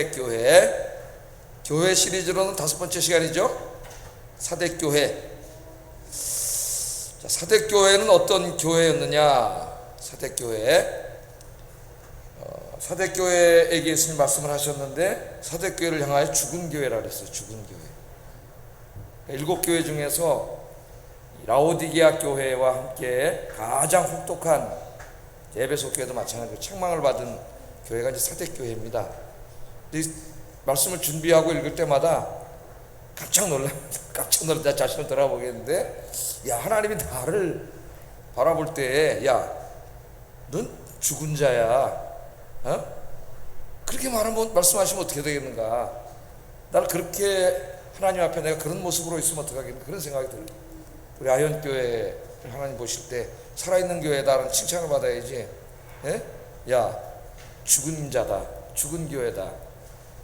교회 시리즈로는 5번째 시간이죠. 사대교회. 자, 사대교회는 어떤 교회였느냐? 사대교회에게 예수님 말씀을 하셨는데 사대교회를 향하여 죽은 교회라 그랬어요. 죽은 교회. 7교회 중에서 라오디게아 교회와 함께 가장 혹독한 에베소 교회도 마찬가지로 책망을 받은 교회가 이제 사대교회입니다. 말씀을 준비하고 읽을 때마다 깜짝 놀라 자신을 돌아보겠는데, 야, 하나님이 나를 바라볼 때에, 야, 넌 죽은 자야. 그렇게 말씀하시면 어떻게 되겠는가? 나를 그렇게 하나님 앞에 내가 그런 모습으로 있으면 어떡하겠는가? 그런 생각이 들어요. 우리 아현교회를 하나님 보실 때 살아있는 교회다라는 칭찬을 받아야지. 야, 죽은 자다, 죽은 교회다.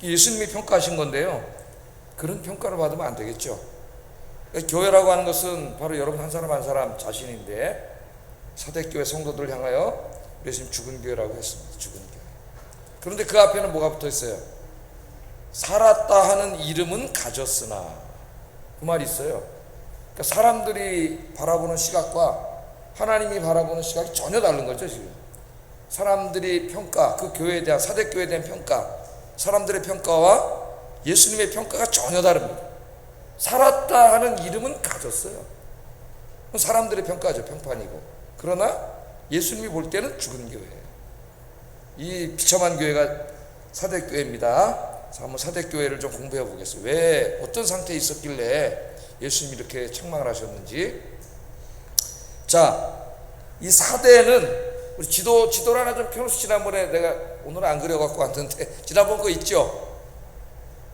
예수님이 평가하신 건데요, 그런 평가를 받으면 안 되겠죠. 교회라고 하는 것은 바로 여러분 한 사람 한 사람 자신인데, 사대교회 성도들을 향하여 예수님 죽은 교회라고 했습니다. 죽은 교회. 그런데 그 앞에는 뭐가 붙어 있어요? 살았다 하는 이름은 가졌으나. 그 말이 있어요. 그러니까 사람들이 바라보는 시각과 하나님이 바라보는 시각이 전혀 다른 거죠. 지금 사람들이 평가, 그 교회에 대한, 사대교회에 대한 평가, 사람들의 평가와 예수님의 평가가 전혀 다릅니다. 살았다 하는 이름은 가졌어요. 사람들의 평가죠. 평판이고. 그러나 예수님이 볼 때는 죽은 교회예요. 이 비참한 교회가 사대교회입니다. 한번 사대교회를 좀 공부해 보겠습니다. 왜, 어떤 상태에 있었길래 예수님이 이렇게 책망을 하셨는지. 자, 이 사대는 우리 지도를 하나 좀 펴놓으시. 지난번에 내가 오늘은 안 그려갖고 왔는데 지난번 거 있죠?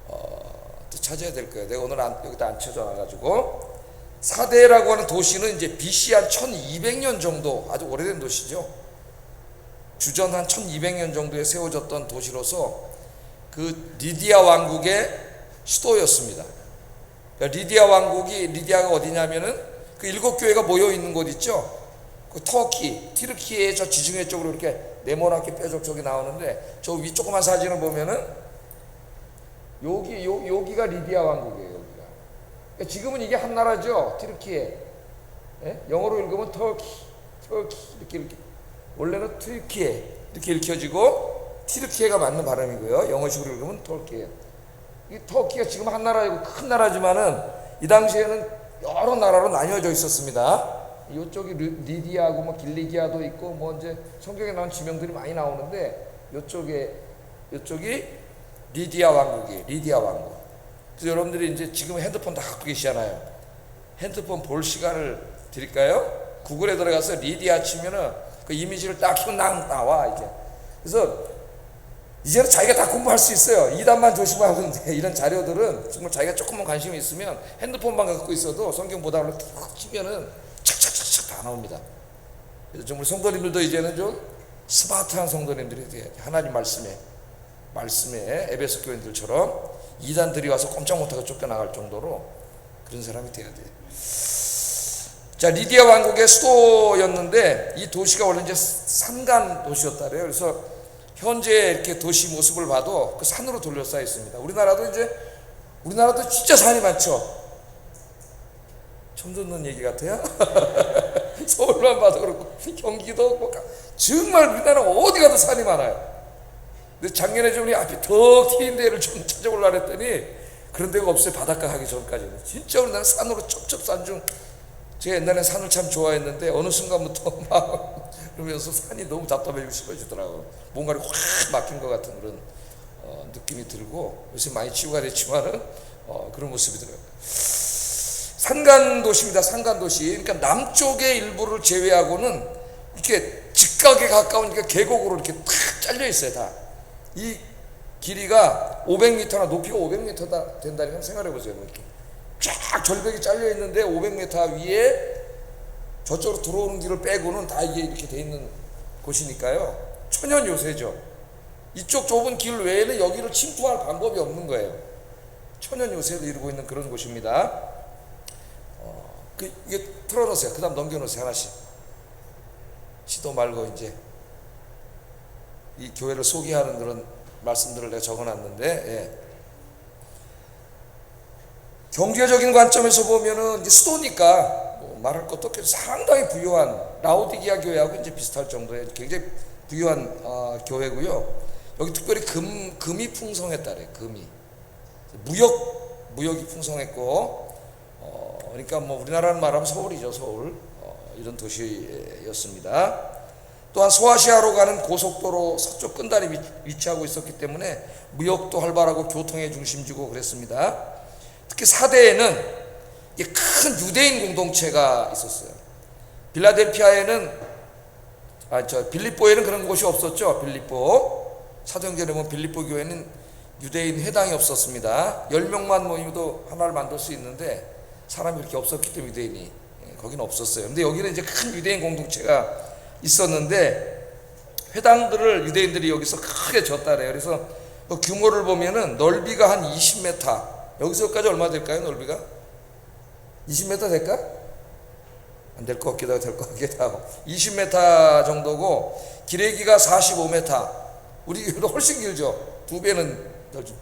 또 찾아야 될 거예요. 내가 오늘 여기다 안 쳐져놔가지고. 사대라고 하는 도시는 이제 BC 한 1200년 정도, 아주 오래된 도시죠. 주전 한 1200년 정도에 세워졌던 도시로서 그 리디아 왕국의 수도였습니다. 그러니까 리디아가 어디냐면은 그 7교회가 모여 있는 곳 있죠. 그 티르키의 저 지중해 쪽으로 이렇게 네모나게 뾰족하게 나오는데, 저 위 조그만 사진을 보면은 여기가 리디아 왕국이에요. 여기가. 그러니까 지금은 이게 한 나라죠. 티르키에. 영어로 읽으면 터키 이렇게 원래는 트리키에 이렇게 읽혀지고 티르키에가 맞는 발음이고요. 영어식으로 읽으면 터키에. 이 터키가 지금 한 나라이고 큰 나라지만은 이 당시에는 여러 나라로 나뉘어져 있었습니다. 이쪽이 리디아고 뭐 길리기아도 있고 뭐 이제 성경에 나온 지명들이 많이 나오는데, 이쪽이 리디아 왕국이에요. 리디아 왕국. 그래서 여러분들이 이제 지금 핸드폰 다 갖고 계시잖아요. 핸드폰 볼 시간을 드릴까요? 구글에 들어가서 리디아 치면은 그 이미지를 딱 키면 나와 이제. 그래서 이제는 자기가 다 공부할 수 있어요. 이단만 조심하면 돼. 이런 자료들은 정말 자기가 조금만 관심이 있으면 핸드폰만 갖고 있어도 성경 보다 보면 탁 치면은 착착착착 다 나옵니다. 그래서 정말 성도님들도 이제는 좀 스마트한 성도님들이 돼야지. 하나님 말씀에 에베소 교인들처럼 이단들이 와서 꼼짝 못하고 쫓겨나갈 정도로 그런 사람이 돼야 돼. 자, 리디아 왕국의 수도였는데 이 도시가 원래 이제 산간 도시였다 그래요. 그래서 현재 이렇게 도시 모습을 봐도 그 산으로 둘러싸여 있습니다. 우리나라도 진짜 산이 많죠. 처음 듣는 얘기 같아요. 서울만 봐도 그렇고 경기도 뭐 정말 우리나라 어디 가도 산이 많아요. 근데 작년에 좀 우리 앞에 더 트인 데를 좀 찾아보려고 했더니 그런 데가 없어요. 바닷가 가기 전까지는. 진짜 우리나라 산으로 첩첩산중. 제가 옛날에 산을 참 좋아했는데 어느 순간부터 막 그러면서 산이 너무 답답해지고 싶어지더라고요. 뭔가를 확 막힌 것 같은 그런 느낌이 들고, 요새 많이 치유가 됐지만은 그런 모습이 들어요. 산간도시입니다. 산간도시. 그러니까 남쪽의 일부를 제외하고는 이렇게 직각에 가까운 계곡으로 이렇게 탁 잘려 있어요. 다. 이 길이가 500m나 높이가 500m 된다니까 생각해 보세요. 이렇게 쫙 절벽이 잘려 있는데 500m 위에 저쪽으로 들어오는 길을 빼고는 다 이게 이렇게 돼 있는 곳이니까요. 천연 요새죠. 이쪽 좁은 길 외에는 여기를 침투할 방법이 없는 거예요. 천연 요새를 이루고 있는 그런 곳입니다. 이게 틀어놓으세요. 그 다음 넘겨놓으세요. 하나씩. 시도 말고 이제 이 교회를 소개하는 그런 말씀들을 내가 적어놨는데, 예. 경제적인 관점에서 보면은 이제 수도니까 뭐 말할 것도 없고 상당히 부유한 라오디게아 교회하고 이제 비슷할 정도의 굉장히 부유한 교회고요. 여기 특별히 금이 풍성했다래. 금이 무역이 풍성했고, 그러니까 뭐 우리나라는 말하면 서울이죠. 서울 이런 도시였습니다. 또한 소아시아로 가는 고속도로 서쪽 끝단에 위치하고 있었기 때문에 무역도 활발하고 교통의 중심지고 그랬습니다. 특히 사대에는 큰 유대인 공동체가 있었어요. 빌라델피아에는 빌립보에는 그런 곳이 없었죠. 빌립보 사도행전에 보면 빌립보 교회는 유대인 회당이 없었습니다. 10명만 모이도 하나를 만들 수 있는데 사람이 그렇게 없었기 때문에 유대인이 거기는 없었어요. 근데 여기는 이제 큰 유대인 공동체가 있었는데 회당들을 유대인들이 여기서 크게 졌다래요. 그래서 그 규모를 보면은 넓이가 한 20m, 여기서까지 얼마 될까요? 넓이가 20m 될까? 안 될 것 같기도 하고 될 것 같기도 하고 20m 정도고, 기레기가 45m, 우리 교회도 훨씬 길죠. 2배는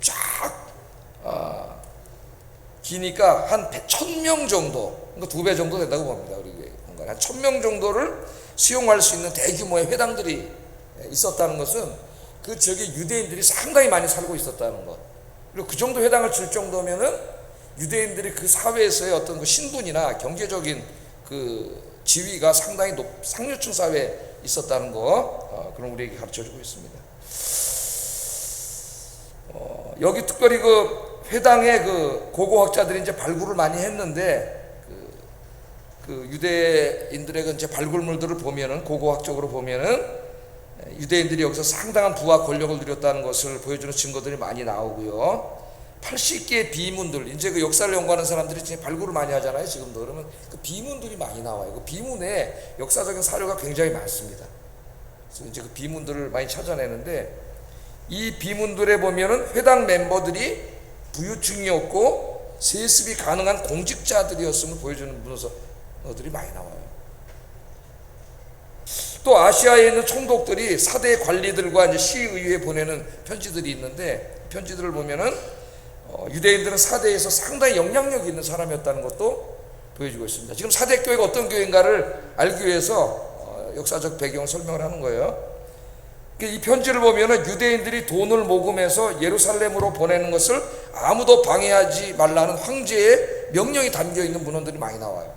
쫙 기니까 한 1000명 정도, 그러니까 2배 정도 된다고 봅니다. 우리 교회 공간 한 1000명 정도를 수용할 수 있는 대규모의 회당들이 있었다는 것은 그 지역에 유대인들이 상당히 많이 살고 있었다는 것. 그리고 그 정도 회당을 줄 정도면은 유대인들이 그 사회에서의 어떤 그 신분이나 경제적인 그 지위가 상당히 상류층 사회에 있었다는 거, 그런 우리에게 가르쳐주고 있습니다. 여기 특별히 그 회당의 그 고고학자들이 이제 발굴을 많이 했는데, 그 유대인들의 그 이제 발굴물들을 보면은, 고고학적으로 보면은 유대인들이 여기서 상당한 부와 권력을 누렸다는 것을 보여주는 증거들이 많이 나오고요. 80개의 비문들, 이제 그 역사를 연구하는 사람들이 이제 발굴을 많이 하잖아요. 지금도. 그러면 그 비문들이 많이 나와요. 그 비문에 역사적인 사료가 굉장히 많습니다. 그래서 이제 그 비문들을 많이 찾아내는데, 이 비문들에 보면은 회당 멤버들이 부유층이었고 세습이 가능한 공직자들이었음을 보여주는 문서들이 많이 나와요. 또 아시아에 있는 총독들이 사대 관리들과 이제 시의회에 보내는 편지들이 있는데, 편지들을 보면은 유대인들은 사대에서 상당히 영향력 있는 사람이었다는 것도 보여주고 있습니다. 지금 사대 교회가 어떤 교회인가를 알기 위해서 역사적 배경을 설명을 하는 거예요. 이 편지를 보면은 유대인들이 돈을 모금해서 예루살렘으로 보내는 것을 아무도 방해하지 말라는 황제의 명령이 담겨 있는 문헌들이 많이 나와요.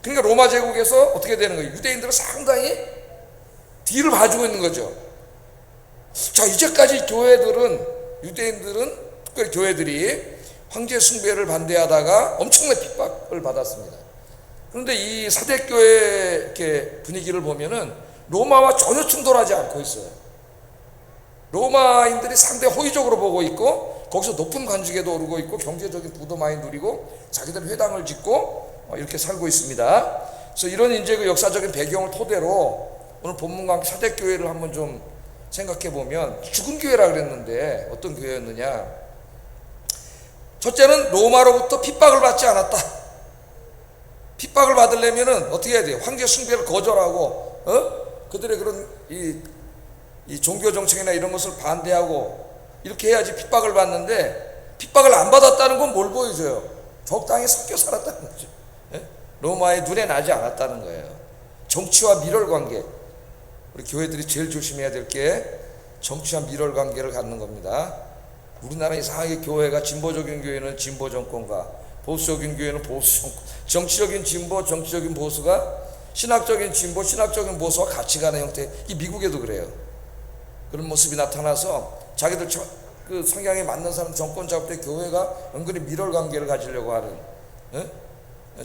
그러니까 로마 제국에서 어떻게 되는 거예요? 유대인들은 상당히 뒤를 봐주고 있는 거죠. 자, 이제까지 유대인들은 특별히 교회들이 황제 숭배를 반대하다가 엄청난 핍박을 받았습니다. 그런데 이 사대교회 이렇게 분위기를 보면은 로마와 전혀 충돌하지 않고 있어요. 로마인들이 상당히 호의적으로 보고 있고, 거기서 높은 관직에도 오르고 있고, 경제적인 부도 많이 누리고, 자기들 회당을 짓고 이렇게 살고 있습니다. 그래서 이런 이제 그 역사적인 배경을 토대로 오늘 본문과 함께 사대교회를 한번 좀 생각해 보면, 죽은 교회라 그랬는데 어떤 교회였느냐? 첫째는 로마로부터 핍박을 받지 않았다. 핍박을 받으려면은 어떻게 해야 돼요? 황제 숭배를 거절하고, 그들의 그런 이 종교 정책이나 이런 것을 반대하고 이렇게 해야지 핍박을 받는데, 핍박을 안 받았다는 건 뭘 보여줘요? 적당히 섞여 살았다는 거죠. 로마의 눈에 나지 않았다는 거예요. 정치와 밀월 관계, 우리 교회들이 제일 조심해야 될 게 정치와 밀월 관계를 갖는 겁니다. 우리나라 이상하게 교회가 진보적인 교회는 진보 정권과 보수적인 교회는 보수 정권, 정치적인 진보, 정치적인 보수가 신학적인 진보, 신학적인 보수와 같이 가는 형태. 이 미국에도 그래요. 그런 모습이 나타나서 자기들 그 성향에 맞는 사람 정권 잡을 때 교회가 은근히 밀월 관계를 가지려고 하는,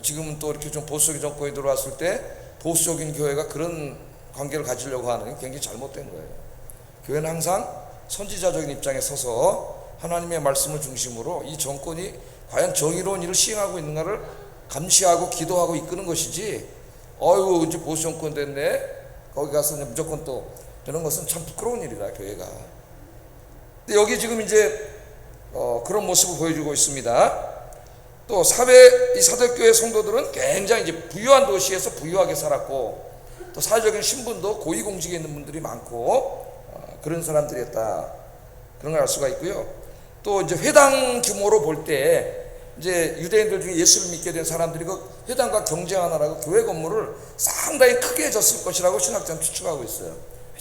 지금은 또 이렇게 좀 보수적인 정권이 들어왔을 때 보수적인 교회가 그런 관계를 가지려고 하는 게 굉장히 잘못된 거예요. 교회는 항상 선지자적인 입장에 서서 하나님의 말씀을 중심으로 이 정권이 과연 정의로운 일을 시행하고 있는가를 감시하고 기도하고 이끄는 것이지, 이제 보수 정권 됐네, 거기 가서 무조건 또 이런 것은 참 부끄러운 일이다, 교회가. 근데 여기 지금 이제 그런 모습을 보여주고 있습니다. 또 이 사대교회 성도들은 굉장히 이제 부유한 도시에서 부유하게 살았고, 또 사회적인 신분도 고위공직에 있는 분들이 많고, 그런 사람들이었다. 그런 걸 알 수가 있고요. 또 이제 회당 규모로 볼 때 이제 유대인들 중에 예수를 믿게 된 사람들이 그 회당과 경쟁하느라고 교회 건물을 상당히 크게 졌을 것이라고 신학자는 추측하고 있어요.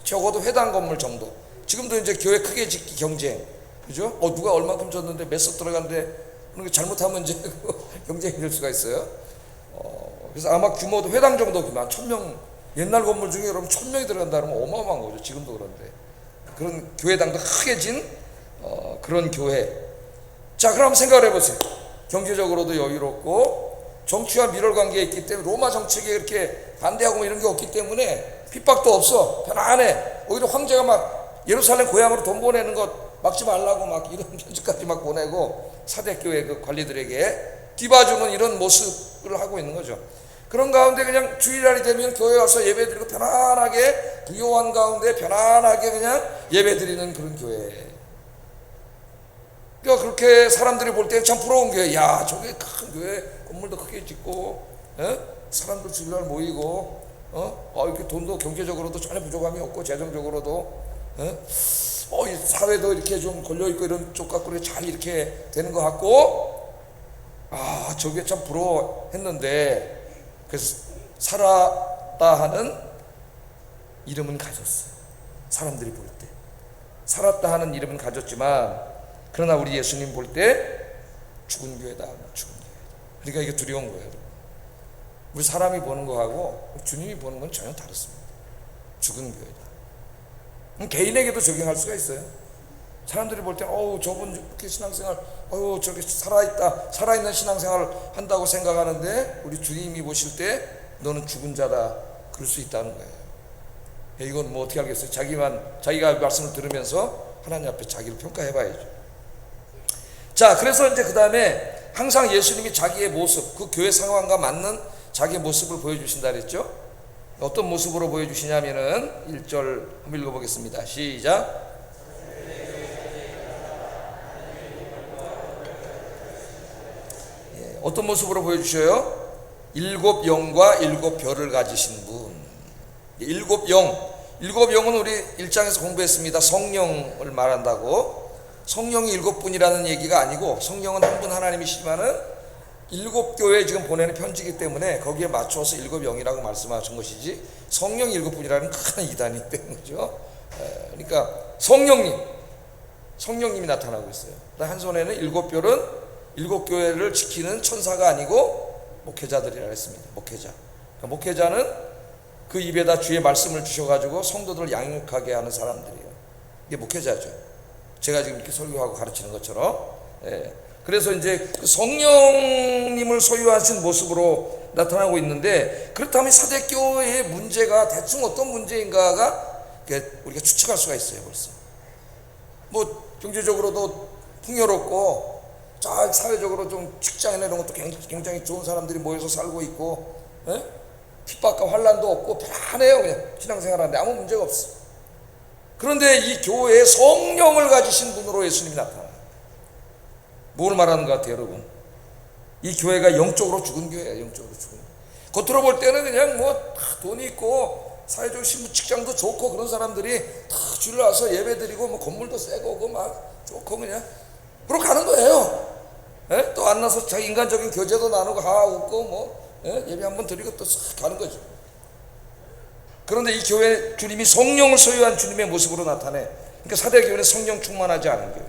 적어도 회당 건물 정도. 지금도 이제 교회 크게 짓기 경쟁, 그죠? 누가 얼마큼 졌는데 몇 석 들어갔는데 그런 거 잘못하면 이제 경쟁이 될 수가 있어요. 그래서 아마 규모도 회당 정도구만. 1000명, 옛날 건물 중에 여러분 1000명이 들어간다 그러면 어마어마한 거죠. 지금도 그런데. 그런 교회당도 크게 진 그런 교회. 자, 그럼 생각을 해보세요. 경제적으로도 여유롭고 정치와 밀월 관계에 있기 때문에 로마 정책에 이렇게 반대하고 뭐 이런 게 없기 때문에 핍박도 없어. 편안해. 오히려 황제가 막 예루살렘 고향으로 돈 보내는 것 막지 말라고 막 이런 편지까지 막 보내고 사대교회 그 관리들에게 뒤봐주는 이런 모습을 하고 있는 거죠. 그런 가운데 그냥 주일날이 되면 교회 와서 예배드리고 편안하게 부요한 가운데 편안하게 그냥 예배드리는 그런 교회. 그러니까 그렇게 사람들이 볼 때는 참 부러운 교회. 야, 저게 큰 교회 건물도 크게 짓고 사람들 주일날 모이고 이렇게 돈도 경제적으로도 전혀 부족함이 없고 재정적으로도 이 사회도 이렇게 좀 걸려있고 이런 쪽 갖고 잘 이렇게 되는 것 같고 저게 참 부러워했는데 그래서 살았다 하는 이름은 가졌어요. 사람들이 볼 때 살았다 하는 이름은 가졌지만 그러나 우리 예수님 볼 때 죽은 교회다, 죽은 교회다. 그러니까 이게 두려운 거예요. 우리 사람이 보는 거하고 주님이 보는 건 전혀 다릅니다. 죽은 교회다. 개인에게도 적용할 수가 있어요. 사람들이 볼 때 저분 이렇게 신앙생활 저렇게 살아있는 신앙생활을 한다고 생각하는데 우리 주님이 보실 때 너는 죽은 자다 그럴 수 있다는 거예요. 이건 뭐 어떻게 알겠어요? 자기가 말씀을 들으면서 하나님 앞에 자기를 평가해 봐야죠. 자, 그래서 이제 그 다음에 항상 예수님이 자기의 모습, 그 교회 상황과 맞는 자기의 모습을 보여주신다 그랬죠. 어떤 모습으로 보여주시냐면은 1절 한번 읽어보겠습니다. 시작. 어떤 모습으로 보여주셔요? 7 영과 7 별을 가지신 분. 7 영. 7 영은 우리 1장에서 공부했습니다. 성령을 말한다고. 성령이 7분이라는 얘기가 아니고 성령은 한 분 하나님이시지만은 7 교회에 지금 보내는 편지이기 때문에 거기에 맞춰서 7 영이라고 말씀하신 것이지 성령이 7분이라는 큰 이단이 된 거죠. 그러니까 성령님이 나타나고 있어요. 한 손에는 7 별은 7 교회를 지키는 천사가 아니고 목회자들이라 했습니다. 목회자. 그러니까 목회자는 그 입에다 주의 말씀을 주셔가지고 성도들을 양육하게 하는 사람들이에요. 이게 목회자죠. 제가 지금 이렇게 설교하고 가르치는 것처럼. 그래서 이제 그 성령님을 소유하신 모습으로 나타나고 있는데 그렇다면 사대교회의 문제가 대충 어떤 문제인가가 우리가 추측할 수가 있어요. 벌써 뭐 경제적으로도 풍요롭고 사회적으로 좀 직장이나 이런 것도 굉장히 좋은 사람들이 모여서 살고 있고 핍박과 환난도 없고 편안해요. 그냥 신앙생활하는데 아무 문제가 없어. 그런데 이 교회에 성령을 가지신 분으로 예수님이 나타나요. 뭘 말하는 것 같아요, 여러분? 이 교회가 영적으로 죽은 교회예요. 영적으로 죽은. 겉으로 볼 때는 그냥 뭐 돈이 있고 사회적 직장도 좋고 그런 사람들이 다 주일 와서 예배드리고 뭐 건물도 새고 막 좋고 그냥 그러고 가는 거예요. 또 안 나서 자기 인간적인 교제도 나누고 웃고 뭐 예배 한번 드리고 또 싹 가는 거죠. 그런데 이 교회 주님이 성령을 소유한 주님의 모습으로 나타내. 그러니까 사대 교회는 성령 충만하지 않은 교회,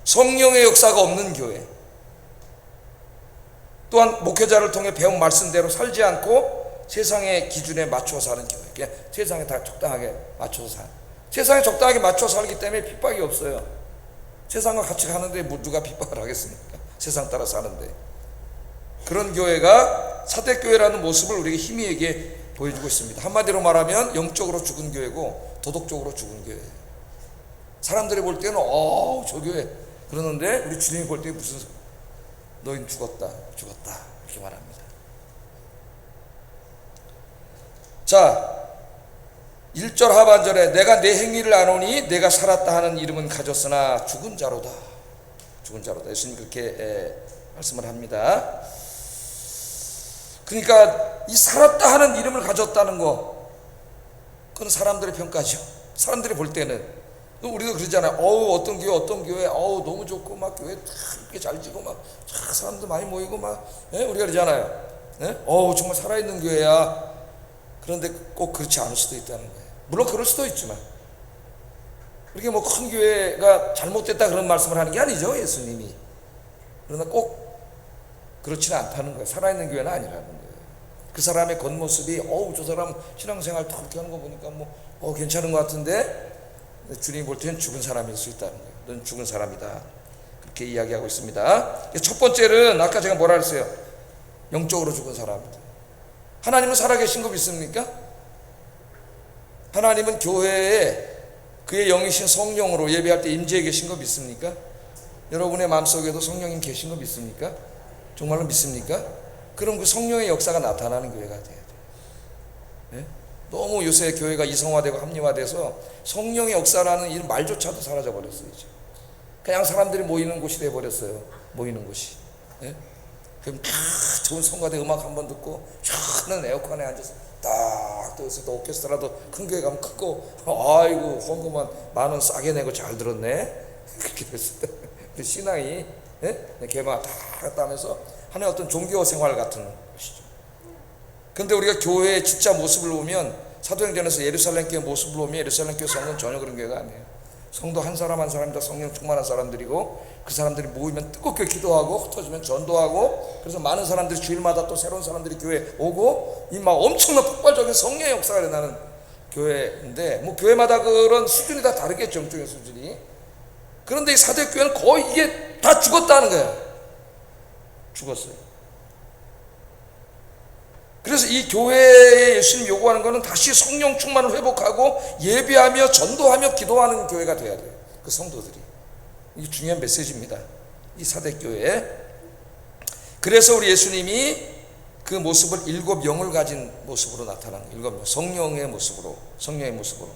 성령의 역사가 없는 교회, 또한 목회자를 통해 배운 말씀대로 살지 않고 세상의 기준에 맞춰서 사는 교회. 그냥 세상에 다 적당하게 맞춰서 살. 세상에 적당하게 맞춰 살기 때문에 핍박이 없어요. 세상과 같이 가는데 뭐 누가 핍박을 하겠습니까? 세상 따라 사는데. 그런 교회가 사대교회라는 모습을 우리에게 희미하게 보여주고 있습니다. 한마디로 말하면 영적으로 죽은 교회고 도덕적으로 죽은 교회. 사람들이 볼 때는 저 교회 그러는데 우리 주님이 볼 때 무슨 너희는 죽었다 이렇게 말합니다. 자, 1절 하반절에 내가 내 행위를 아노니 내가 살았다 하는 이름은 가졌으나 죽은 자로다. 예수님 그렇게 말씀을 합니다. 그러니까 이 살았다 하는 이름을 가졌다는 거, 그건 사람들의 평가죠. 사람들이 볼 때는 또 우리도 그러잖아요. 어떤 교회 너무 좋고 막 교회 이렇게 잘 지고 막 사람도 많이 모이고 막 우리가 그러잖아요. 정말 살아있는 교회야. 그런데 꼭 그렇지 않을 수도 있다는 거예요. 물론 그럴 수도 있지만 그렇게 뭐 큰 교회가 잘못됐다 그런 말씀을 하는 게 아니죠, 예수님이. 그러나 꼭 그렇지는 않다는 거예요. 살아있는 교회는 아니라는 거예요. 그 사람의 겉모습이 저 사람 신앙생활 그렇게 하는 거 보니까 괜찮은 것 같은데 주님이 볼 때는 죽은 사람일 수 있다는 거예요. 넌 죽은 사람이다. 그렇게 이야기하고 있습니다. 첫 번째는 아까 제가 뭐라 그랬어요? 영적으로 죽은 사람이다. 하나님은 살아계신 거 믿습니까? 하나님은 교회에 그의 영이신 성령으로 예배할 때 임재해 계신 거 믿습니까? 여러분의 마음속에도 성령님 계신 거 믿습니까? 정말로 믿습니까? 그럼 그 성령의 역사가 나타나는 교회가 돼야 돼요. 네? 너무 요새 교회가 이성화되고 합리화돼서 성령의 역사라는 이 말조차도 사라져버렸어요. 이제. 그냥 사람들이 모이는 곳이 돼버렸어요. 모이는 곳이. 네? 그럼 좋은 성가대 음악 한번 듣고 시원한 에어컨에 앉아서 딱 떠서 또 오케스트라도 큰 교회 가면 크고 아이고 헌금만 10,000원 싸게 내고 잘 들었네. 그렇게 됐을 때 신앙이 개마 다 했다면서 하나의 어떤 종교 생활 같은 것이죠. 근데 우리가 교회의 진짜 모습을 보면 사도행전에서 예루살렘 교회 모습을 보면 예루살렘 교회 성도는 전혀 그런 교회가 아니에요. 성도 한 사람 한 사람이 다 성령 충만한 사람들이고 그 사람들이 모이면 뜨겁게 기도하고 흩어지면 전도하고 그래서 많은 사람들이 주일마다 또 새로운 사람들이 교회에 오고 이 막 엄청난 폭발적인 성령의 역사가 일어나는 교회인데 교회마다 그런 수준이 다 다르겠죠. 영적인 수준이. 그런데 이 사도교회는 거의 이게 다 죽었다는 거예요. 죽었어요. 그래서 이 교회에 예수님이 요구하는 것은 다시 성령 충만을 회복하고 예배하며 전도하며 기도하는 교회가 돼야 돼요. 그 성도들이. 이게 중요한 메시지입니다. 이 사대교회. 그래서 우리 예수님이 그 모습을 7영을 가진 모습으로 나타난 거예요. 7명. 성령의 모습으로.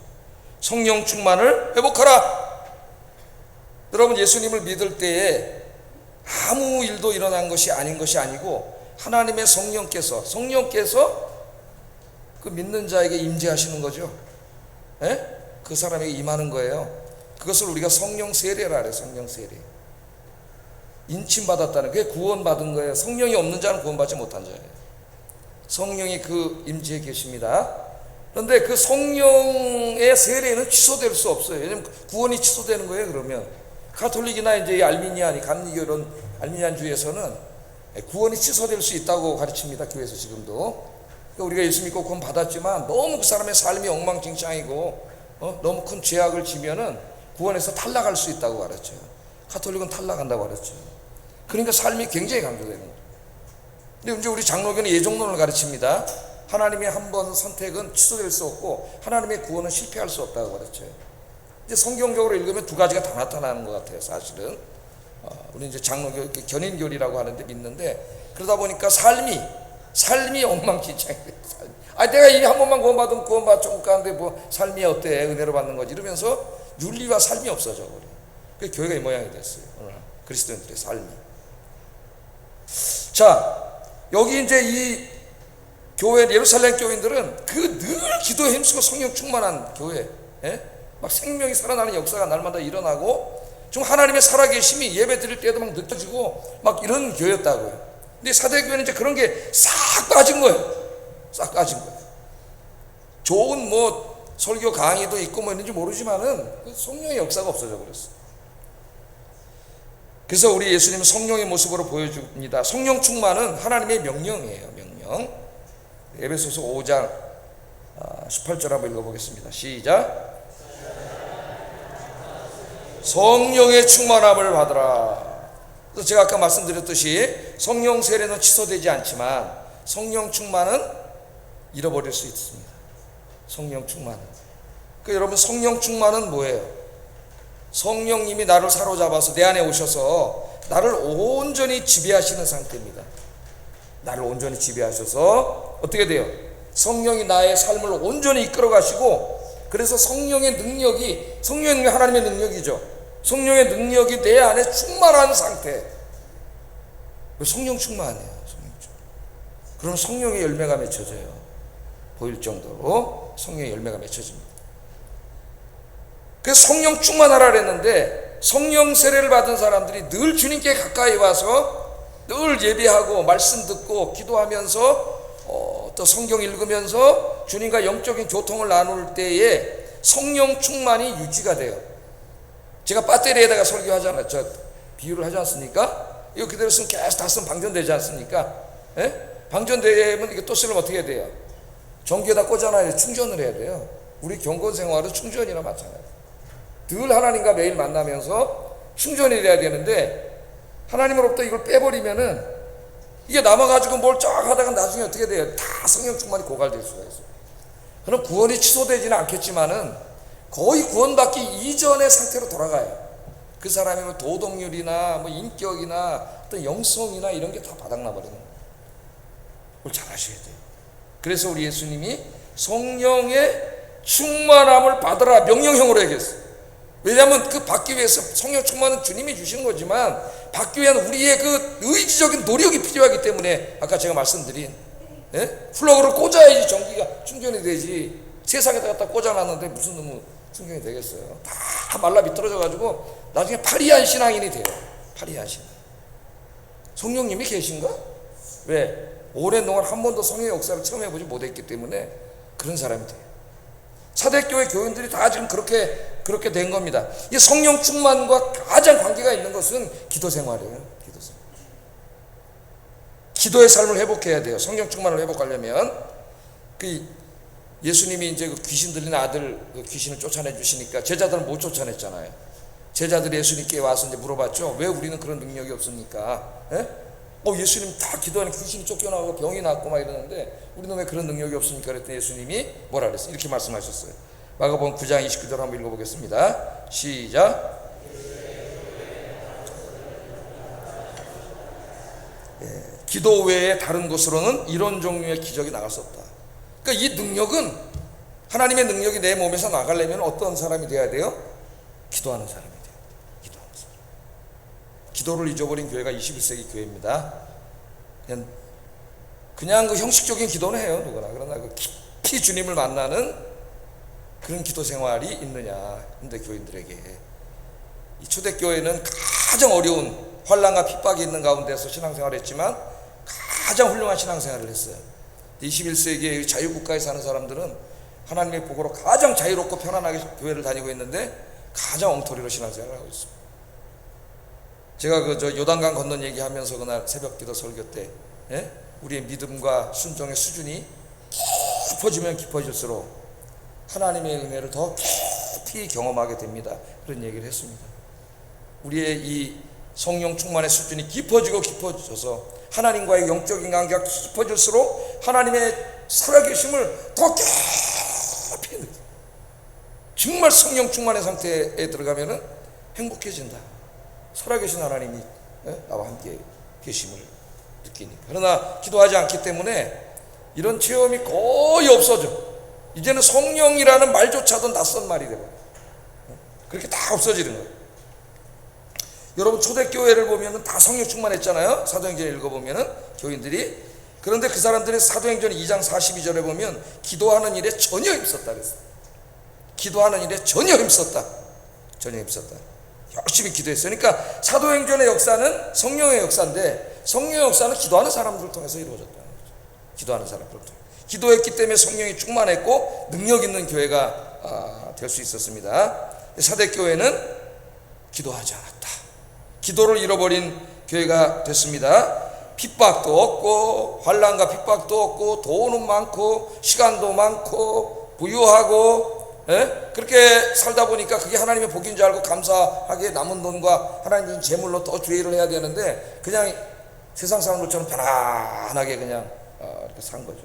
성령 충만을 회복하라. 여러분 예수님을 믿을 때에 아무 일도 일어난 것이 아닌 것이 아니고 하나님의 성령께서 그 믿는 자에게 임재하시는 거죠. 그 사람에게 임하는 거예요. 그것을 우리가 성령 세례라 그래요. 성령 세례. 인침받았다는 게 구원받은 거예요. 성령이 없는 자는 구원받지 못한 자예요. 성령이 그 임재에 계십니다. 그런데 그 성령의 세례는 취소될 수 없어요. 왜냐하면 구원이 취소되는 거예요. 그러면 가톨릭이나 이제 알미니안, 감리교 이런 알미니안주의에서는 구원이 취소될 수 있다고 가르칩니다. 교회에서 지금도. 그러니까 우리가 예수 믿고 구원 받았지만 너무 그 사람의 삶이 엉망진창이고 너무 큰 죄악을 지면은 구원에서 탈락할 수 있다고 가르쳐요. 가톨릭은 탈락한다고 가르쳐요. 그러니까 삶이 굉장히 강조되는 거예요. 근데 이제 우리 장로교는 예정론을 가르칩니다. 하나님의 한 번 선택은 취소될 수 없고 하나님의 구원은 실패할 수 없다고 가르쳐요. 이제 성경적으로 읽으면 두 가지가 다 나타나는 것 같아요. 사실은 우리 이제 장로교 견인교리라고 하는데 믿는데 그러다 보니까 삶이 엉망진창이 돼요. 내가 이미 한 번만 구원받으면 구원받 천국 가는데 삶이 어때? 은혜로 받는 거지 이러면서 윤리와 삶이 없어져 버려. 그 교회가 이 모양이 됐어요. 그리스도인들의 삶이. 자, 여기 이제 이 교회 예루살렘 교인들은 그 늘 기도에 힘쓰고 성령 충만한 교회, 막 생명이 살아나는 역사가 날마다 일어나고 좀 하나님의 살아계심이 예배 드릴 때도 막 느껴지고 막 이런 교회였다고요. 근데 사대교회는 이제 그런 게 싹 빠진 거예요. 싹 빠진 거예요. 좋은 설교 강의도 있고 있는지 모르지만은 그 성령의 역사가 없어져 버렸어요. 그래서 우리 예수님은 성령의 모습으로 보여줍니다. 성령 충만은 하나님의 명령이에요. 명령. 에베소서 5장 18절 한번 읽어보겠습니다. 시작. 성령의 충만함을 받으라. 그래서 제가 아까 말씀드렸듯이 성령 세례는 취소되지 않지만 성령 충만은 잃어버릴 수 있습니다. 성령 충만은. 그러니까 여러분 성령 충만은 뭐예요? 성령님이 나를 사로잡아서 내 안에 오셔서 나를 온전히 지배하시는 상태입니다. 나를 온전히 지배하셔서 어떻게 돼요? 성령이 나의 삶을 온전히 이끌어 가시고 그래서 성령의 능력이 하나님의 능력이죠. 성령의 능력이 내 안에 충만한 상태. 성령 충만이에요. 그럼 성령의 열매가 맺혀져요. 보일 정도로 성령의 열매가 맺혀집니다. 그래서 성령 충만하라 그랬는데 성령 세례를 받은 사람들이 늘 주님께 가까이 와서 늘 예배하고 말씀 듣고 기도하면서 또 성경 읽으면서 주님과 영적인 교통을 나눌 때에 성령 충만이 유지가 돼요. 제가 배터리에다가 설교하잖아요. 저 비유를 하지 않습니까? 이거 그대로 쓰면 계속 다 쓰면 방전되지 않습니까? 예? 방전되면 이게 또 쓰려면 어떻게 해야 돼요? 전기에다 꽂아놔야 충전을 해야 돼요. 우리 경건 생활은 충전이나 마찬가지예요. 늘 하나님과 매일 만나면서 충전이 돼야 되는데 하나님으로부터 이걸 빼버리면은 이게 남아가지고 뭘 쫙 하다가 나중에 어떻게 돼요? 다 성령 충만이 고갈될 수가 있어요. 그럼 구원이 취소되지는 않겠지만은 거의 구원받기 이전의 상태로 돌아가요. 그 사람의 뭐 도덕률이나 뭐 인격이나 어떤 영성이나 이런 게 다 바닥나버리는 거예요. 그걸 잘 아셔야 돼요. 그래서 우리 예수님이 성령의 충만함을 받으라 명령형으로 얘기했어요. 왜냐하면 그 받기 위해서 성령 충만은 주님이 주시는 거지만 받기 위한 우리의 그 의지적인 노력이 필요하기 때문에 아까 제가 말씀드린 플러그를 꽂아야지 전기가 충전이 되지 세상에다 갖다 꽂아놨는데 무슨 놈의 충전이 되겠어요. 다 말라 비틀어져 가지고 나중에 파리한 신앙인이 돼요. 파리한 신앙. 성령님이 계신가? 왜? 오랜 동안 한 번도 성령의 역사를 처음 해보지 못했기 때문에 그런 사람이 돼요. 사대교회 교인들이 다 지금 그렇게 된 겁니다. 이 성령 충만과 가장 관계가 있는 것은 기도 생활이에요. 기도 생활. 기도의 삶을 회복해야 돼요. 성령 충만을 회복하려면 그 예수님이 이제 그 귀신 들린 아들 그 귀신을 쫓아내 주시니까 제자들은 못 쫓아냈잖아요. 제자들이 예수님께 와서 이제 물어봤죠. 왜 우리는 그런 능력이 없습니까? 예수님 다 기도하니 귀신이 쫓겨나고 병이 낫고 막 이러는데 우리는 왜 그런 능력이 없습니까? 그랬더니 예수님이 뭐라 그랬어요? 이렇게 말씀하셨어요. 마가복음 9장 29절 한번 읽어보겠습니다. 시작. 기도 외에 다른 곳으로는 이런 종류의 기적이 나갈 수 없다. 그러니까 이 능력은 하나님의 능력이 내 몸에서 나가려면 어떤 사람이 돼야 돼요? 기도하는 사람이 돼요. 기도하는 사람. 기도를 잊어버린 교회가 21세기 교회입니다. 그냥 그 형식적인 기도는 해요, 누구나. 그러나 그 깊이 주님을 만나는 그런 기도 생활이 있느냐, 현대 교인들에게. 이 초대교회는 가장 어려운 환난과 핍박이 있는 가운데서 신앙생활을 했지만 가장 훌륭한 신앙생활을 했어요. 21세기의 자유국가에 사는 사람들은 하나님의 복으로 가장 자유롭고 편안하게 교회를 다니고 있는데 가장 엉터리로 신앙생활을 하고 있습니다. 제가 저 요단강 건넌 얘기하면서 그날 새벽기도 설교 때 우리의 믿음과 순종의 수준이 깊어지면 깊어질수록 하나님의 은혜를 더 깊이 경험하게 됩니다. 그런 얘기를 했습니다. 우리의 이 성령 충만의 수준이 깊어지고 깊어져서 하나님과의 영적인 관계가 깊어질수록 하나님의 살아계심을 더 깊이 느껴. 정말 성령 충만의 상태에 들어가면 행복해진다. 살아계신 하나님이 나와 함께 계심을 느끼니까. 그러나 기도하지 않기 때문에 이런 체험이 거의 없어져. 이제는 성령이라는 말조차도 낯선 말이 되고 그렇게 다 없어지는 거예요. 여러분 초대교회를 보면 다 성령 충만했잖아요. 사도행전 읽어보면 교인들이. 그런데 그 사람들이 사도행전 2장 42절에 보면 기도하는 일에 전혀 힘썼다 그랬어요. 기도하는 일에 전혀 힘썼다. 전혀 힘썼다. 열심히 기도했어요. 그러니까 사도행전의 역사는 성령의 역사인데 성령의 역사는 기도하는 사람들을 통해서 이루어졌다는 거죠. 기도하는 사람들을 통해서. 기도했기 때문에 성령이 충만했고 능력 있는 교회가 될 수 있었습니다. 사대교회는 기도하지 않았다. 기도를 잃어버린 교회가 됐습니다. 핍박도 없고 환난과 핍박도 없고 돈은 많고 시간도 많고 부유하고 그렇게 살다 보니까 그게 하나님의 복인 줄 알고 감사하게 남은 돈과 하나님의 재물로 더 주의를 해야 되는데 그냥 세상 사람들처럼 편안하게 그냥 이렇게 산 거죠.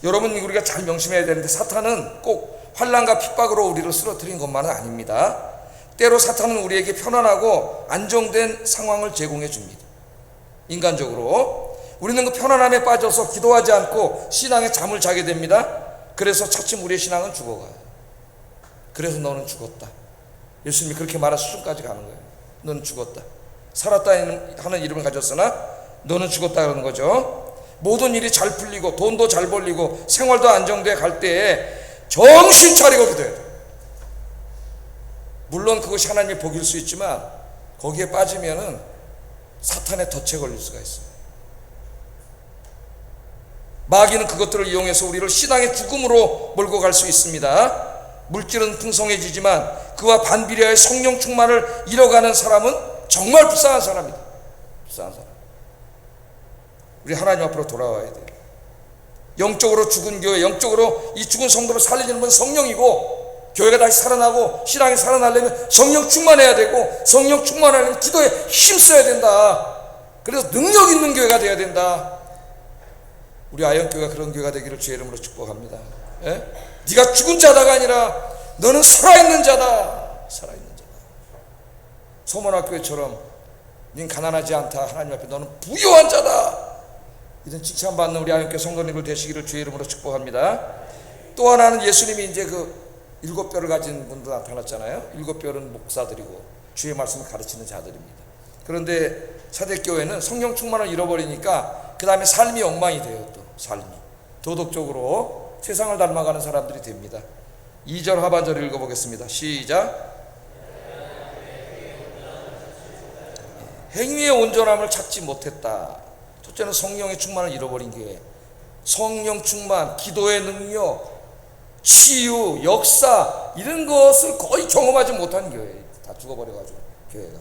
여러분 우리가 잘 명심해야 되는데 사탄은 꼭 환난과 핍박으로 우리를 쓰러뜨린 것만은 아닙니다. 때로 사탄은 우리에게 편안하고 안정된 상황을 제공해 줍니다. 인간적으로 우리는 그 편안함에 빠져서 기도하지 않고 신앙에 잠을 자게 됩니다. 그래서 차츰 우리의 신앙은 죽어가요. 그래서 너는 죽었다. 예수님이 그렇게 말할 수준까지 가는 거예요. 너는 죽었다. 살았다 하는 이름을 가졌으나 너는 죽었다 그러는 거죠. 모든 일이 잘 풀리고 돈도 잘 벌리고 생활도 안정돼 갈 때에 정신 차리고 기도해야 돼. 물론 그것이 하나님의 복일 수 있지만 거기에 빠지면은 사탄의 덫에 걸릴 수가 있어요. 마귀는 그것들을 이용해서 우리를 신앙의 죽음으로 몰고 갈 수 있습니다. 물질은 풍성해지지만 그와 반비례하여 성령 충만을 잃어가는 사람은 정말 불쌍한 사람이다. 불쌍한 사람. 우리 하나님 앞으로 돌아와야 돼요. 영적으로 죽은 교회, 영적으로 이 죽은 성도를 살리는 건 성령이고, 교회가 다시 살아나고 신앙이 살아나려면 성령 충만해야 되고, 성령 충만하려면 기도에 힘써야 된다. 그래서 능력 있는 교회가 돼야 된다. 우리 아영교회가 그런 교회가 되기를 주의 이름으로 축복합니다. 예? 네가 죽은 자다가 아니라 너는 살아있는 자다. 살아있는 자다. 소문학교회처럼 넌 가난하지 않다. 하나님 앞에 너는 부유한 자다. 이런 칭찬받는 우리 아영교회 성도님들 되시기를 주의 이름으로 축복합니다. 또 하나는 예수님이 이제 그 7뼈를 가진 분도 나타났잖아요. 7뼈는 목사들이고 주의 말씀을 가르치는 자들입니다. 그런데 사대교회는 성령 충만을 잃어버리니까 그 다음에 삶이 엉망이 돼요. 또 삶이 도덕적으로 세상을 닮아가는 사람들이 됩니다. 2절 하반절 읽어보겠습니다. 시작. 행위의 온전함을 찾지 못했다. 첫째는 성령의 충만을 잃어버린 교회. 성령 충만, 기도의 능력, 치유, 역사 이런 것을 거의 경험하지 못한 교회. 다 죽어버려가지고 교회가.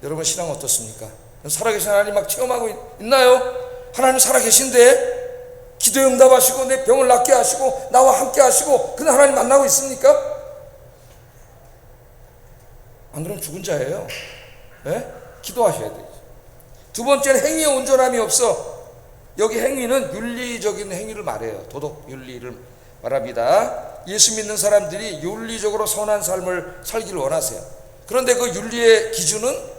여러분 신앙 어떻습니까? 살아계신 하나님 막 체험하고 있나요? 하나님 살아계신데 기도에 응답하시고 내 병을 낫게 하시고 나와 함께 하시고 그런 하나님 만나고 있습니까? 안 그러면 죽은 자예요. 네? 기도하셔야 돼요. 두 번째는 행위의 온전함이 없어. 여기 행위는 윤리적인 행위를 말해요. 도덕 윤리를 말합니다. 예수 믿는 사람들이 윤리적으로 선한 삶을 살기를 원하세요. 그런데 그 윤리의 기준은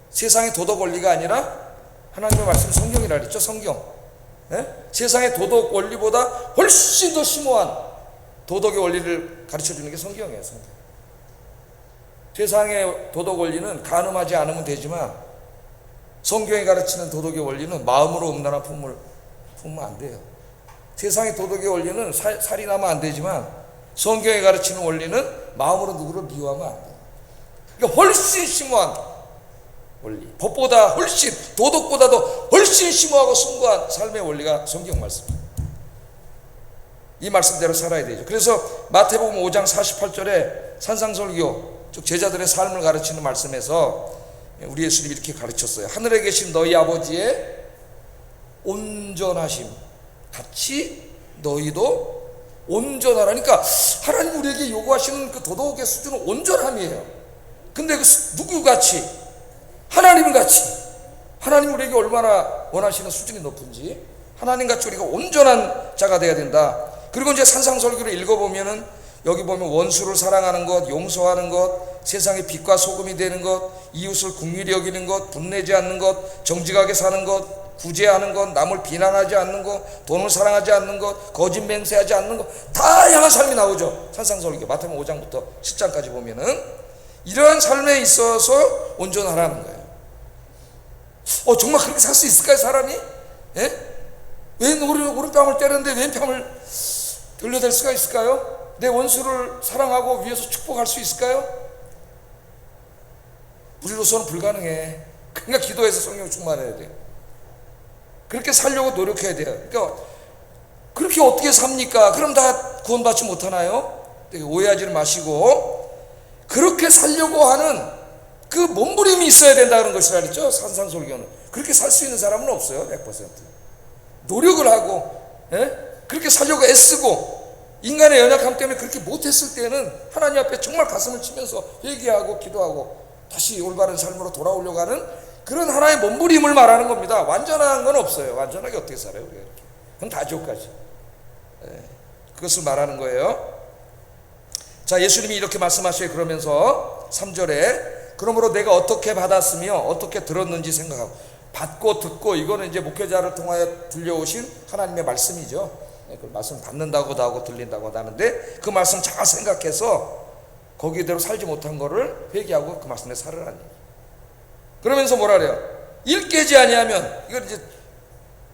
세상의 도덕 원리가 아니라 하나님의 말씀 성경이라 그랬죠. 성경. 네? 세상의 도덕 원리보다 훨씬 더 심오한 도덕의 원리를 가르쳐주는 게 성경이에요. 성경. 세상의 도덕 원리는 간음하지 않으면 되지만 성경이 가르치는 도덕의 원리는 마음으로 음란한 품을 품으면 안 돼요. 세상의 도덕의 원리는 살인하면 안 되지만 성경이 가르치는 원리는 마음으로 누구를 미워하면 안 돼요. 그러니까 훨씬 심오한 원리, 법보다 훨씬, 도덕보다도 훨씬 심오하고 숭고한 삶의 원리가 성경 말씀입니다. 이 말씀대로 살아야 되죠. 그래서 마태복음 5장 48절에 산상설교, 즉 제자들의 삶을 가르치는 말씀에서 우리 예수님이 이렇게 가르쳤어요. 하늘에 계신 너희 아버지의 온전하심 같이 너희도 온전하라니까 하나님 우리에게 요구하시는 그 도덕의 수준은 온전함이에요. 근데 그 누구같이? 하나님같이. 하나님 우리에게 얼마나 원하시는 수준이 높은지 하나님같이 우리가 온전한 자가 되어야 된다. 그리고 이제 산상설교를 읽어보면은 여기 보면 원수를 사랑하는 것, 용서하는 것, 세상의 빛과 소금이 되는 것, 이웃을 긍휼히 여기는 것, 분내지 않는 것, 정직하게 사는 것, 구제하는 것, 남을 비난하지 않는 것, 돈을 사랑하지 않는 것, 거짓 맹세하지 않는 것, 다양한 삶이 나오죠. 산상설교 마태복음 5장부터 10장까지 보면은 이러한 삶에 있어서 온전하라는 거예요. 정말 그렇게 살 수 있을까요, 사람이? 예? 왜 오른뺨을 때렸는데 왼뺨을 돌려댈 수가 있을까요? 내 원수를 사랑하고 위에서 축복할 수 있을까요? 우리로서는 불가능해. 그러니까 기도해서 성령 충만해야 돼요. 그렇게 살려고 노력해야 돼요. 그러니까 그렇게 어떻게 삽니까? 그럼 다 구원받지 못하나요? 오해하지 마시고 그렇게 살려고 하는 그 몸부림이 있어야 된다는 것이라 그랬죠. 산상설교는 그렇게 살 수 있는 사람은 없어요. 100% 노력을 하고 그렇게 살려고 애쓰고 인간의 연약함 때문에 그렇게 못했을 때는 하나님 앞에 정말 가슴을 치면서 회개하고 기도하고 다시 올바른 삶으로 돌아오려고 하는 그런 하나의 몸부림을 말하는 겁니다. 완전한 건 없어요. 완전하게 어떻게 살아요 우리가 이렇게. 그건 다 지옥까지. 그것을 말하는 거예요. 자, 예수님이 이렇게 말씀하셔요. 그러면서 3절에 그러므로 내가 어떻게 받았으며 어떻게 들었는지 생각하고, 받고 듣고 이거는 이제 목회자를 통하여 들려오신 하나님의 말씀이죠. 그 말씀 받는다고도 하고 들린다고도 하는데 그 말씀 잘 생각해서 거기대로 살지 못한 거를 회개하고 그 말씀에 살으라니. 그러면서 뭐라 그래요? 일 깨지 아니하면, 이걸 이제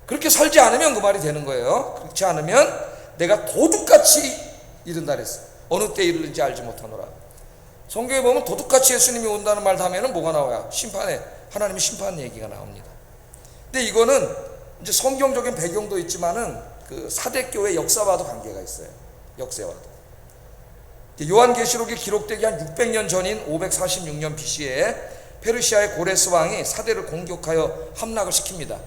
그렇게 살지 않으면 그 말이 되는 거예요. 그렇지 않으면 내가 도둑같이 이른다 그랬어요. 어느 때 이르는지 알지 못하노라. 성경에 보면 도둑같이 예수님이 온다는 말 다음에는 뭐가 나와요? 심판에, 하나님의 심판 얘기가 나옵니다. 근데 이거는 이제 성경적인 배경도 있지만은 그 사대교회 역사와도 관계가 있어요. 역사와도. 요한계시록이 기록되기 한 600년 전인 546년 BC에 페르시아의 고레스 왕이 사대를 공격하여 함락을 시킵니다.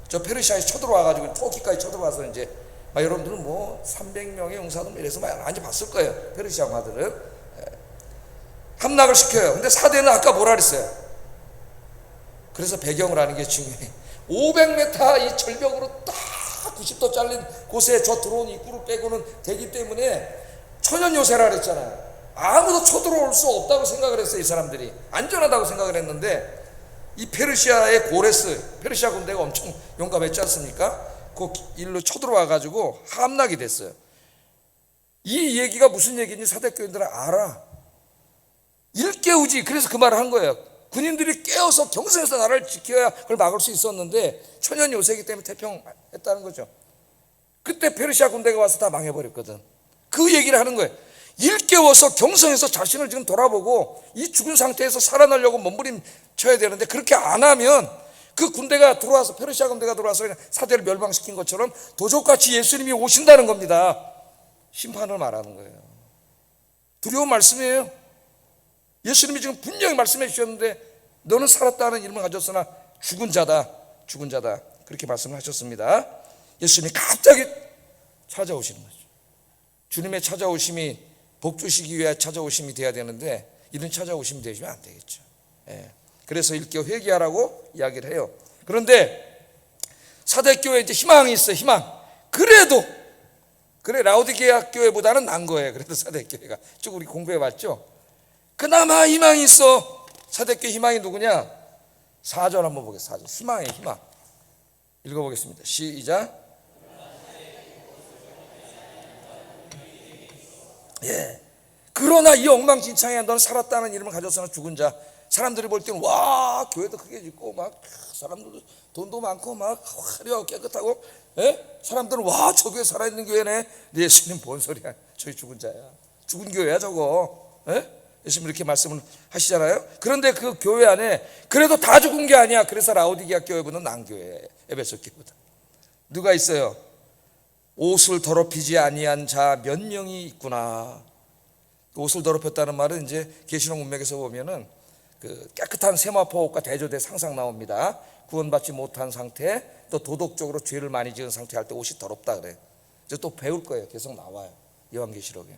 저 페르시아에 쳐들어와가지고 터키까지 쳐들어와서 이제 여러분들은 뭐 300명의 용사들 이래서 많이 봤을 거예요. 페르시아 왕들은 함락을 시켜요. 근데 사대는 아까 뭐라 그랬어요? 그래서 배경을 아는 게 중요해. 500m 이 절벽으로 딱 90도 잘린 곳에 저 들어온 입구를 빼고는 되기 때문에 천연 요새라 그랬잖아요. 아무도 쳐들어올 수 없다고 생각을 했어요. 이 사람들이 안전하다고 생각을 했는데 이 페르시아의 고레스, 페르시아 군대가 엄청 용감했지 않습니까? 그 일로 쳐들어와 가지고 함락이 됐어요. 이 얘기가 무슨 얘기인지 사대교인들은 알아. 일깨우지. 그래서 그 말을 한 거예요. 군인들이 깨어서 경성에서 나라를 지켜야 그걸 막을 수 있었는데 천연 요새이기 때문에 태평했다는 거죠. 그때 페르시아 군대가 와서 다 망해버렸거든. 그 얘기를 하는 거예요. 일깨워서 경성에서 자신을 지금 돌아보고 이 죽은 상태에서 살아나려고 몸부림쳐야 되는데 그렇게 안 하면 그 군대가 들어와서, 페르시아 군대가 들어와서 그냥 사대를 멸망시킨 것처럼 도적같이 예수님이 오신다는 겁니다. 심판을 말하는 거예요. 두려운 말씀이에요. 예수님이 지금 분명히 말씀해 주셨는데 너는 살았다는 이름을 가졌으나 죽은 자다, 죽은 자다, 그렇게 말씀을 하셨습니다. 예수님이 갑자기 찾아오시는 거죠. 주님의 찾아오심이 복 주시기 위해 찾아오심이 돼야 되는데 이런 찾아오심이 되시면 안 되겠죠. 그래서 일깨워 회개하라고 이야기를 해요. 그런데 사대교회에 이제 희망이 있어요. 희망. 그래도 그래 라오디게아 교회보다는 난 거예요. 그래도 사대교회가 쭉 우리 공부해 봤죠. 그나마 희망이 있어. 사대교회 희망이 누구냐? 4절 한번 보겠습니다. 4절. 희망의 희망. 읽어보겠습니다. 시작. 예. 그러나 이 엉망진창에 너는 살았다는 이름을 가졌으나 죽은 자. 사람들이 볼 때는 와 교회도 크게 짓고 막 사람들도 돈도 많고 막 화려하고 깨끗하고, 예? 사람들은 와 저 교회 살아있는 교회네. 예수님 뭔 소리야? 저희 죽은 자야. 죽은 교회야 저거. 예? 예수님 이렇게 말씀을 하시잖아요. 그런데 그 교회 안에 그래도 다 죽은 게 아니야. 그래서 라오디게아 교회보다는 난 교회, 에베소 교회보다 누가 있어요? 옷을 더럽히지 아니한 자 몇 명이 있구나. 옷을 더럽혔다는 말은 이제 계시록 문맥에서 보면은 그 깨끗한 세마포 옷과 대조돼 항상 나옵니다. 구원받지 못한 상태, 또 도덕적으로 죄를 많이 지은 상태 할 때 옷이 더럽다 그래. 이제 또 배울 거예요. 계속 나와요. 요한계시록에.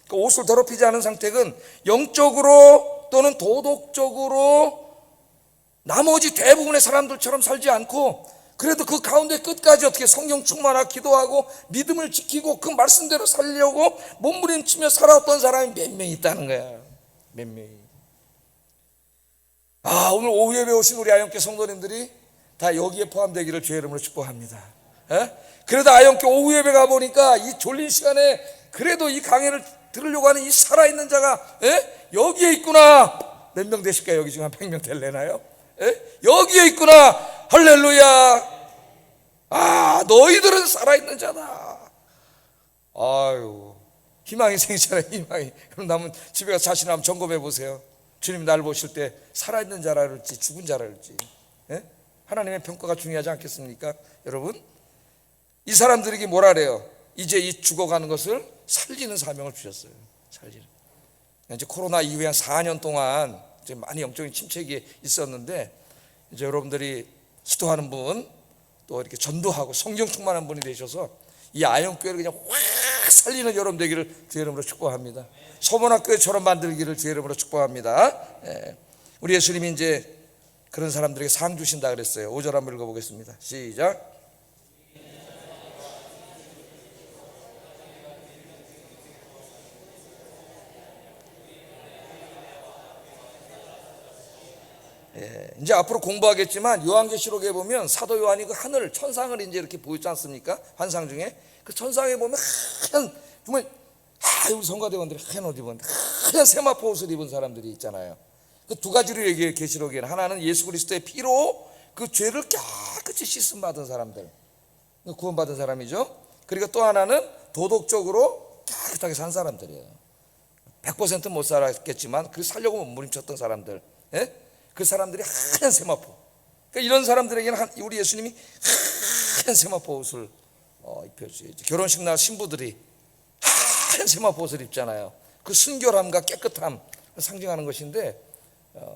그 옷을 더럽히지 않은 상태는 영적으로 또는 도덕적으로 나머지 대부분의 사람들처럼 살지 않고 그래도 그 가운데 끝까지 어떻게 성령 충만하고 기도하고 믿음을 지키고 그 말씀대로 살려고 몸부림치며 살았던 사람이 몇 명 있다는 거야. 몇 명이. 오늘 오후에 배우신 우리 아영교 성도님들이 다 여기에 포함되기를 주의 이름으로 축복합니다. 그래도 아영교 오후 예배 가보니까 이 졸린 시간에 그래도 이 강해를 들으려고 하는 이 살아있는 자가 여기에 있구나. 몇 명 되실까요? 여기 지금 한 100명 될래나요? 여기에 있구나. 할렐루야. 너희들은 살아있는 자다. 아유, 희망이 생기잖아요. 희망이. 그럼 남은 집에 가서 자신 한번 점검해 보세요. 주님 날 보실 때 살아있는 자라 그럴지 죽은 자라 그럴지. 하나님의 평가가 중요하지 않겠습니까? 여러분, 이 사람들에게 뭐라 그래요? 이제 이 죽어가는 것을 살리는 사명을 주셨어요. 살리는. 이제 코로나 이후에 한 4년 동안 이제 많이 영적인 침체기 있었는데 이제 여러분들이 기도하는 분, 또 이렇게 전도하고 성령 충만한 분이 되셔서 이 아영교회를 그냥 확 살리는 여러분 되기를 주의 이름으로 축복합니다. 서문학교회처럼 만들기를 주의 이름으로 축복합니다. 우리 예수님이 이제 그런 사람들에게 상 주신다 그랬어요. 5절 한번 읽어보겠습니다. 시작. 이제 앞으로 공부하겠지만 요한계시록에 보면 사도 요한이 그 하늘 천상을 이제 이렇게 보였지 않습니까? 환상 중에 그 천상에 보면 하얀, 정말 우리 성가대원들이 하얀 옷 입은 하얀 세마포 옷을 입은 사람들이 있잖아요. 그 두 가지로 얘기해요. 계시록에는 하나는 예수 그리스도의 피로 그 죄를 깨끗이 씻음 받은 사람들, 구원받은 사람이죠. 그리고 또 하나는 도덕적으로 깨끗하게 산 사람들이에요. 100%못 살았겠지만 그 살려고 몸부림쳤던 사람들, 예? 그 사람들이 하얀 세마포. 그러니까 이런 사람들에게는 우리 예수님이 하얀 세마포 옷을 입혀주셔야지. 결혼식 날 신부들이 하얀 세마포 옷을 입잖아요. 그 순결함과 깨끗함 상징하는 것인데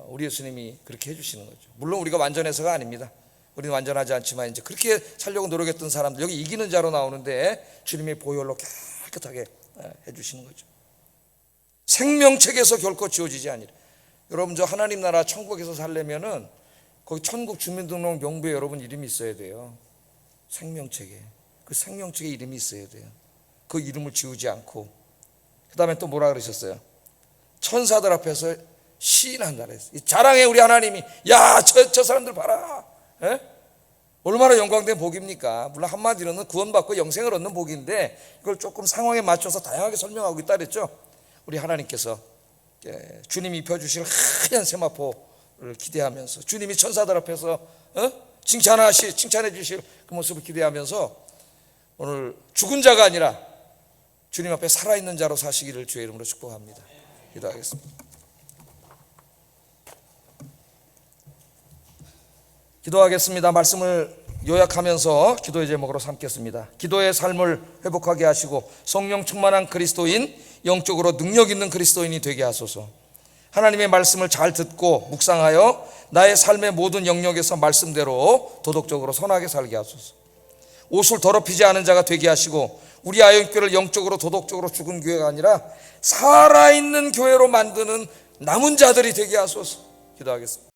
우리 예수님이 그렇게 해주시는 거죠. 물론 우리가 완전해서가 아닙니다. 우리는 완전하지 않지만 이제 그렇게 살려고 노력했던 사람들, 여기 이기는 자로 나오는데 주님의 보혈로 깨끗하게 해주시는 거죠. 생명책에서 결코 지워지지 아니라. 여러분, 저 하나님 나라 천국에서 살려면은 거기 천국 주민등록 명부에 여러분 이름이 있어야 돼요. 생명책에. 그 생명책에 이름이 있어야 돼요. 그 이름을 지우지 않고. 그 다음에 또 뭐라 그러셨어요? 천사들 앞에서 시인한다 그랬어요. 자랑해 우리 하나님이. 야, 저 사람들 봐라. 에? 얼마나 영광된 복입니까? 물론 한마디로는 구원받고 영생을 얻는 복인데 이걸 조금 상황에 맞춰서 다양하게 설명하고 있다 그랬죠. 우리 하나님께서 주님이 입혀주실 하얀 세마포를 기대하면서, 주님이 천사들 앞에서 칭찬해 주실 그 모습을 기대하면서 오늘 죽은 자가 아니라 주님 앞에 살아있는 자로 사시기를 주의 이름으로 축복합니다. 기도하겠습니다. 기도하겠습니다. 말씀을 요약하면서 기도의 제목으로 삼겠습니다. 기도의 삶을 회복하게 하시고 성령 충만한 그리스도인, 영적으로 능력 있는 그리스도인이 되게 하소서. 하나님의 말씀을 잘 듣고 묵상하여 나의 삶의 모든 영역에서 말씀대로 도덕적으로 선하게 살게 하소서. 옷을 더럽히지 않은 자가 되게 하시고 우리 아영교회를 영적으로 도덕적으로 죽은 교회가 아니라 살아있는 교회로 만드는 남은 자들이 되게 하소서. 기도하겠습니다.